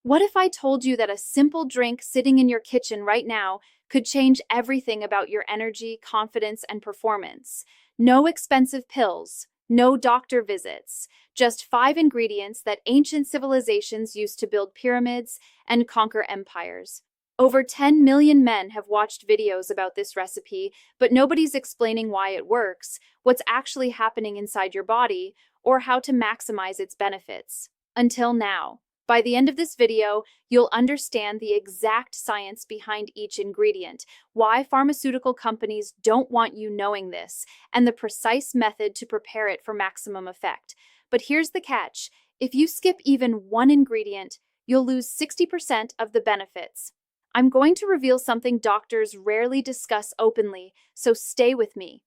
What if I told you that a simple drink sitting in your kitchen right now could change everything about your energy, confidence, and performance? No expensive pills, no doctor visits, just five ingredients that ancient civilizations used to build pyramids and conquer empires. Over 10 million men have watched videos about this recipe, but nobody's explaining why it works, what's actually happening inside your body, or how to maximize its benefits. Until now. By the end of this video, you'll understand the exact science behind each ingredient, why pharmaceutical companies don't want you knowing this, and the precise method to prepare it for maximum effect. But here's the catch. If you skip even one ingredient, you'll lose 60% of the benefits. I'm going to reveal something doctors rarely discuss openly, so stay with me.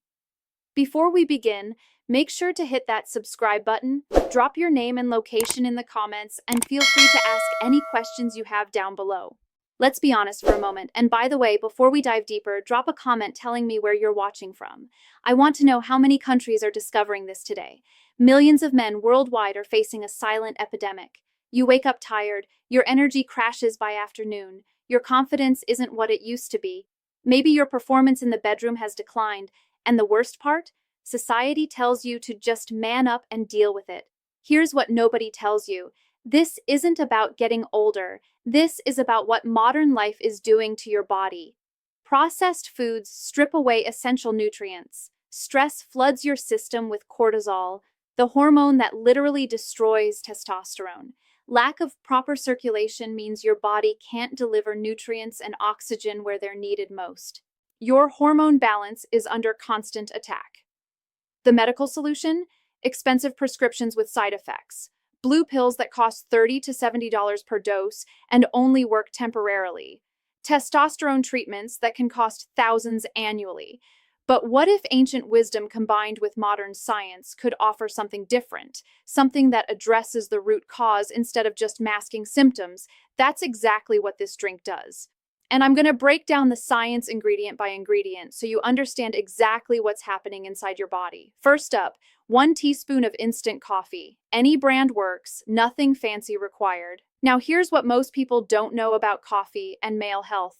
Before we begin, make sure to hit that subscribe button, drop your name and location in the comments, and feel free to ask any questions you have down below. Let's be honest for a moment, and by the way, before we dive deeper, drop a comment telling me where you're watching from. I want to know how many countries are discovering this today. Millions of men worldwide are facing a silent epidemic. You wake up tired, your energy crashes by afternoon, your confidence isn't what it used to be. Maybe your performance in the bedroom has declined, and the worst part? Society tells you to just man up and deal with it. Here's what nobody tells you. This isn't about getting older. This is about what modern life is doing to your body. Processed foods strip away essential nutrients. Stress floods your system with cortisol, the hormone that literally destroys testosterone. Lack of proper circulation means your body can't deliver nutrients and oxygen where they're needed most. Your hormone balance is under constant attack. The medical solution? Expensive prescriptions with side effects. Blue pills that cost $30 to $70 per dose and only work temporarily. Testosterone treatments that can cost thousands annually. But what if ancient wisdom combined with modern science could offer something different? Something that addresses the root cause instead of just masking symptoms? That's exactly what this drink does. And I'm going to break down the science ingredient by ingredient so you understand exactly what's happening inside your body. First up, 1 teaspoon of instant coffee. Any brand works, nothing fancy required. Now here's what most people don't know about coffee and male health.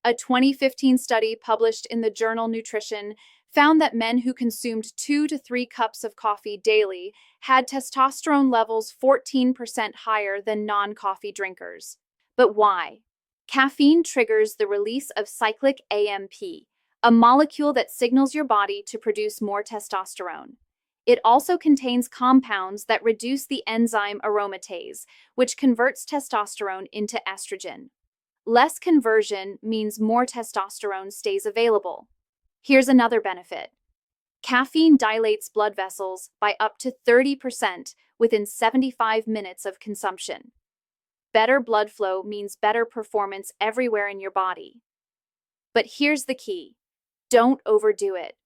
A 2015 study published in the journal Nutrition found that men who consumed 2 to 3 cups of coffee daily had testosterone levels 14% higher than non-coffee drinkers. But why? Caffeine triggers the release of cyclic AMP, a molecule that signals your body to produce more testosterone. It also contains compounds that reduce the enzyme aromatase, which converts testosterone into estrogen. Less conversion means more testosterone stays available. Here's another benefit. Caffeine dilates blood vessels by up to 30% within 75 minutes of consumption. Better blood flow means better performance everywhere in your body. But here's the key. Don't overdo it.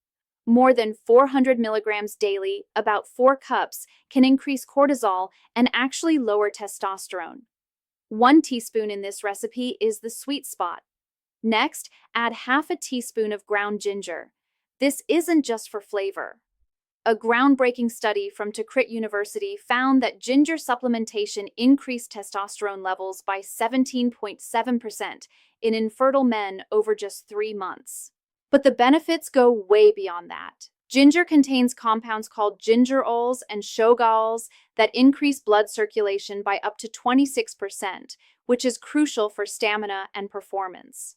More than 400 milligrams daily, about 4 cups, can increase cortisol and actually lower testosterone. 1 teaspoon in this recipe is the sweet spot. Next, add half a teaspoon of ground ginger. This isn't just for flavor. A groundbreaking study from Tikrit University found that ginger supplementation increased testosterone levels by 17.7% in infertile men over just 3 months. But the benefits go way beyond that. Ginger contains compounds called gingerols and shogaols that increase blood circulation by up to 26%, which is crucial for stamina and performance.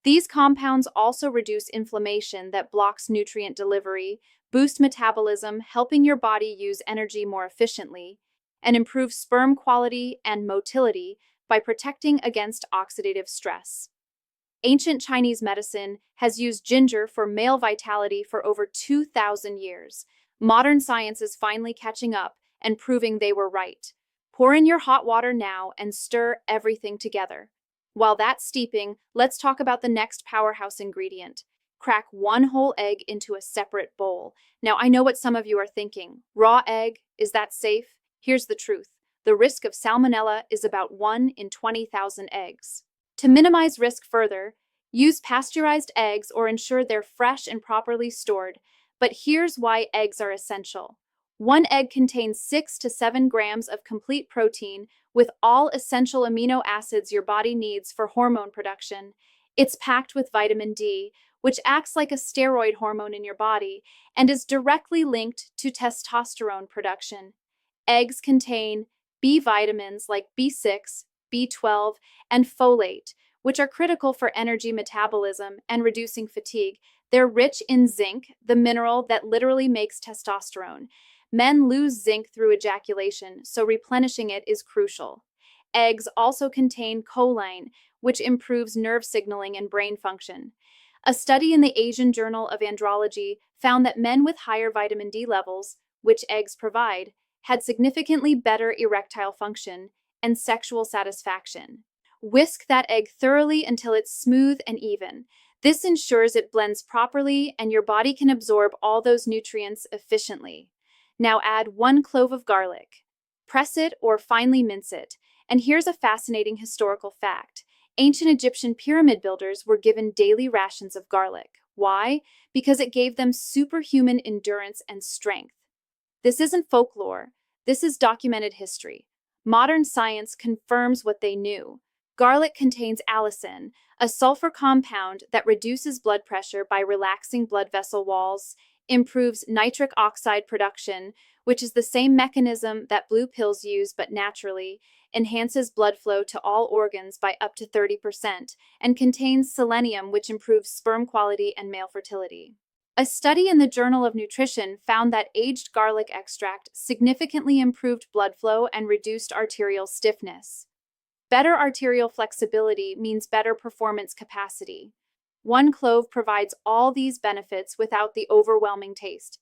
These compounds also reduce inflammation that blocks nutrient delivery, boost metabolism, helping your body use energy more efficiently, and improve sperm quality and motility by protecting against oxidative stress. Ancient Chinese medicine has used ginger for male vitality for over 2,000 years. Modern science is finally catching up and proving they were right. Pour in your hot water now and stir everything together. While that's steeping, let's talk about the next powerhouse ingredient. Crack 1 whole egg into a separate bowl. Now, I know what some of you are thinking. Raw egg, is that safe? Here's the truth. The risk of salmonella is about 1 in 20,000 eggs. To minimize risk further, use pasteurized eggs or ensure they're fresh and properly stored. But here's why eggs are essential. One egg contains 6 to 7 grams of complete protein with all essential amino acids your body needs for hormone production. It's packed with vitamin D, which acts like a steroid hormone in your body and is directly linked to testosterone production. Eggs contain B vitamins like B6, B12, and folate, which are critical for energy metabolism and reducing fatigue. They're rich in zinc, the mineral that literally makes testosterone. Men lose zinc through ejaculation, so replenishing it is crucial. Eggs also contain choline, which improves nerve signaling and brain function. A study in the Asian Journal of Andrology found that men with higher vitamin D levels, which eggs provide, had significantly better erectile function and sexual satisfaction. Whisk that egg thoroughly until it's smooth and even. This ensures it blends properly and your body can absorb all those nutrients efficiently. Now add 1 clove of garlic. Press it or finely mince it. And here's a fascinating historical fact. Ancient Egyptian pyramid builders were given daily rations of garlic. Why? Because it gave them superhuman endurance and strength. This isn't folklore. This is documented history. Modern science confirms what they knew. Garlic contains allicin, a sulfur compound that reduces blood pressure by relaxing blood vessel walls, improves nitric oxide production, which is the same mechanism that blue pills use but naturally, enhances blood flow to all organs by up to 30%, and contains selenium, which improves sperm quality and male fertility. A study in the Journal of Nutrition found that aged garlic extract significantly improved blood flow and reduced arterial stiffness. Better arterial flexibility means better performance capacity. 1 clove provides all these benefits without the overwhelming taste.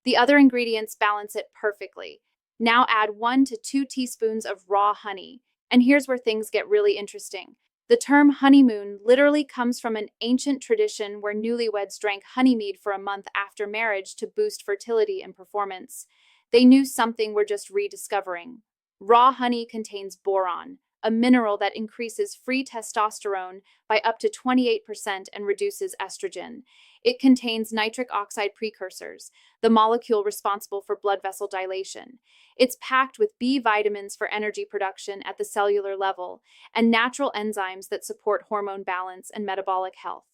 The other ingredients balance it perfectly. Now add 1 to 2 teaspoons of raw honey. And here's where things get really interesting. The term honeymoon literally comes from an ancient tradition where newlyweds drank honeymead for a month after marriage to boost fertility and performance. They knew something we're just rediscovering. Raw honey contains boron, a mineral that increases free testosterone by up to 28% and reduces estrogen. It contains nitric oxide precursors, the molecule responsible for blood vessel dilation. It's packed with B vitamins for energy production at the cellular level and natural enzymes that support hormone balance and metabolic health.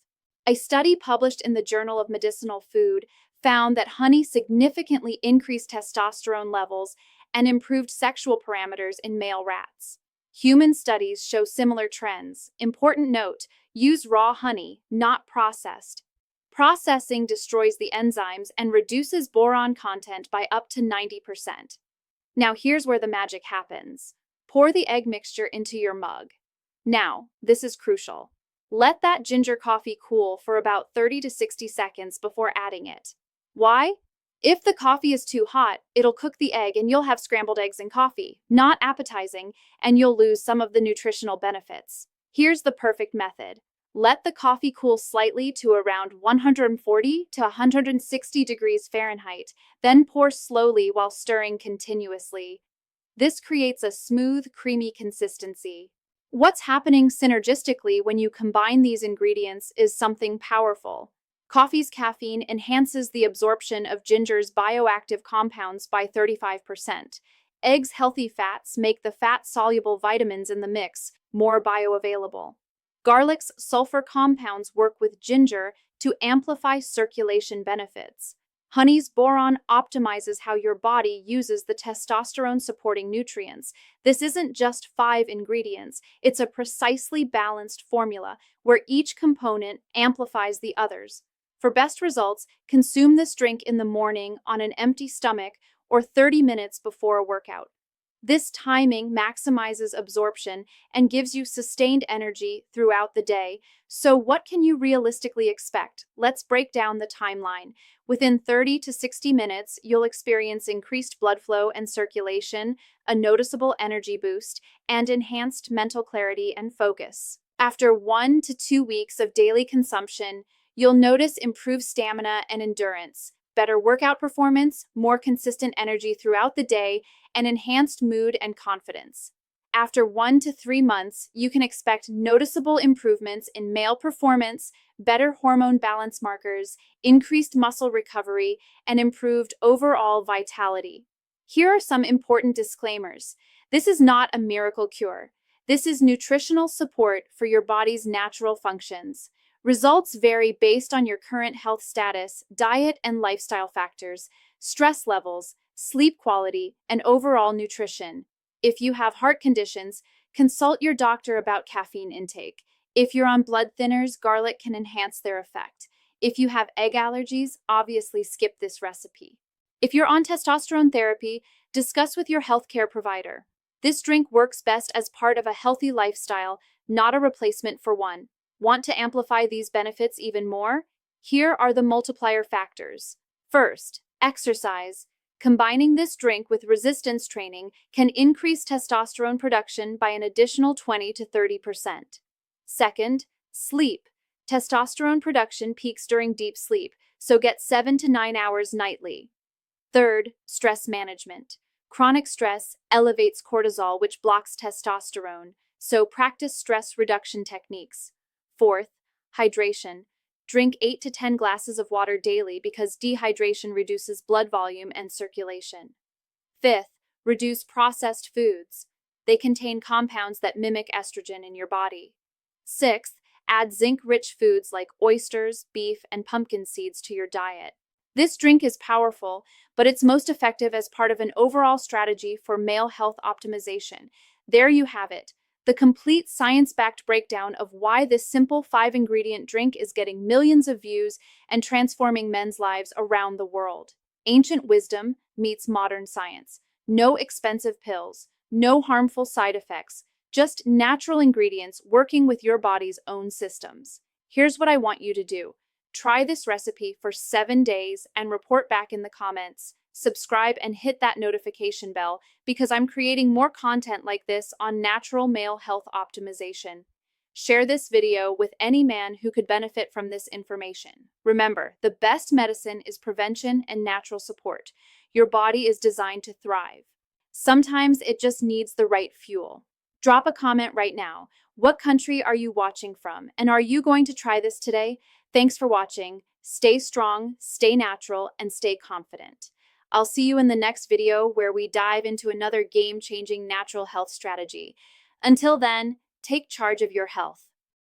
A study published in the Journal of Medicinal Food found that honey significantly increased testosterone levels and improved sexual parameters in male rats. Human studies show similar trends. Important note, use raw honey, not processed. Processing destroys the enzymes and reduces boron content by up to 90%. Now here's where the magic happens. Pour the egg mixture into your mug. Now, this is crucial. Let that ginger coffee cool for about 30 to 60 seconds before adding it. Why? If the coffee is too hot, it'll cook the egg and you'll have scrambled eggs and coffee, not appetizing, and you'll lose some of the nutritional benefits. Here's the perfect method. Let the coffee cool slightly to around 140 to 160 degrees Fahrenheit, then pour slowly while stirring continuously. This creates a smooth, creamy consistency. What's happening synergistically when you combine these ingredients is something powerful. Coffee's caffeine enhances the absorption of ginger's bioactive compounds by 35%. Eggs' healthy fats make the fat-soluble vitamins in the mix more bioavailable. Garlic's sulfur compounds work with ginger to amplify circulation benefits. Honey's boron optimizes how your body uses the testosterone-supporting nutrients. This isn't just 5 ingredients, it's a precisely balanced formula where each component amplifies the others. For best results, consume this drink in the morning on an empty stomach or 30 minutes before a workout. This timing maximizes absorption and gives you sustained energy throughout the day. So what can you realistically expect? Let's break down the timeline. Within 30 to 60 minutes, you'll experience increased blood flow and circulation, a noticeable energy boost, and enhanced mental clarity and focus. After 1 to 2 weeks of daily consumption, you'll notice improved stamina and endurance, better workout performance, more consistent energy throughout the day, and enhanced mood and confidence. After 1 to 3 months, you can expect noticeable improvements in male performance, better hormone balance markers, increased muscle recovery, and improved overall vitality. Here are some important disclaimers. This is not a miracle cure. This is nutritional support for your body's natural functions. Results vary based on your current health status, diet and lifestyle factors, stress levels, sleep quality, and overall nutrition. If you have heart conditions, consult your doctor about caffeine intake. If you're on blood thinners, garlic can enhance their effect. If you have egg allergies, obviously skip this recipe. If you're on testosterone therapy, discuss with your healthcare provider. This drink works best as part of a healthy lifestyle, not a replacement for one. Want to amplify these benefits even more? Here are the multiplier factors. First, exercise. Combining this drink with resistance training can increase testosterone production by an additional 20 to 30%. Second, sleep. Testosterone production peaks during deep sleep, so get 7 to 9 hours nightly. Third, stress management. Chronic stress elevates cortisol, which blocks testosterone, so practice stress reduction techniques. Fourth, hydration. Drink 8 to 10 glasses of water daily because dehydration reduces blood volume and circulation. Fifth, reduce processed foods. They contain compounds that mimic estrogen in your body. Sixth, add zinc-rich foods like oysters, beef, and pumpkin seeds to your diet. This drink is powerful, but it's most effective as part of an overall strategy for male health optimization. There you have it, the complete science-backed breakdown of why this simple 5-ingredient drink is getting millions of views and transforming men's lives around the world. Ancient wisdom meets modern science. No expensive pills, no harmful side effects, just natural ingredients working with your body's own systems. Here's what I want you to do. Try this recipe for 7 days and report back in the comments. Subscribe and hit that notification bell because I'm creating more content like this on natural male health optimization. Share this video with any man who could benefit from this information. Remember, the best medicine is prevention and natural support. Your body is designed to thrive. Sometimes it just needs the right fuel. Drop a comment right now. What country are you watching from? And are you going to try this today? Thanks for watching. Stay strong, stay natural, and stay confident. I'll see you in the next video where we dive into another game-changing natural health strategy. Until then, take charge of your health.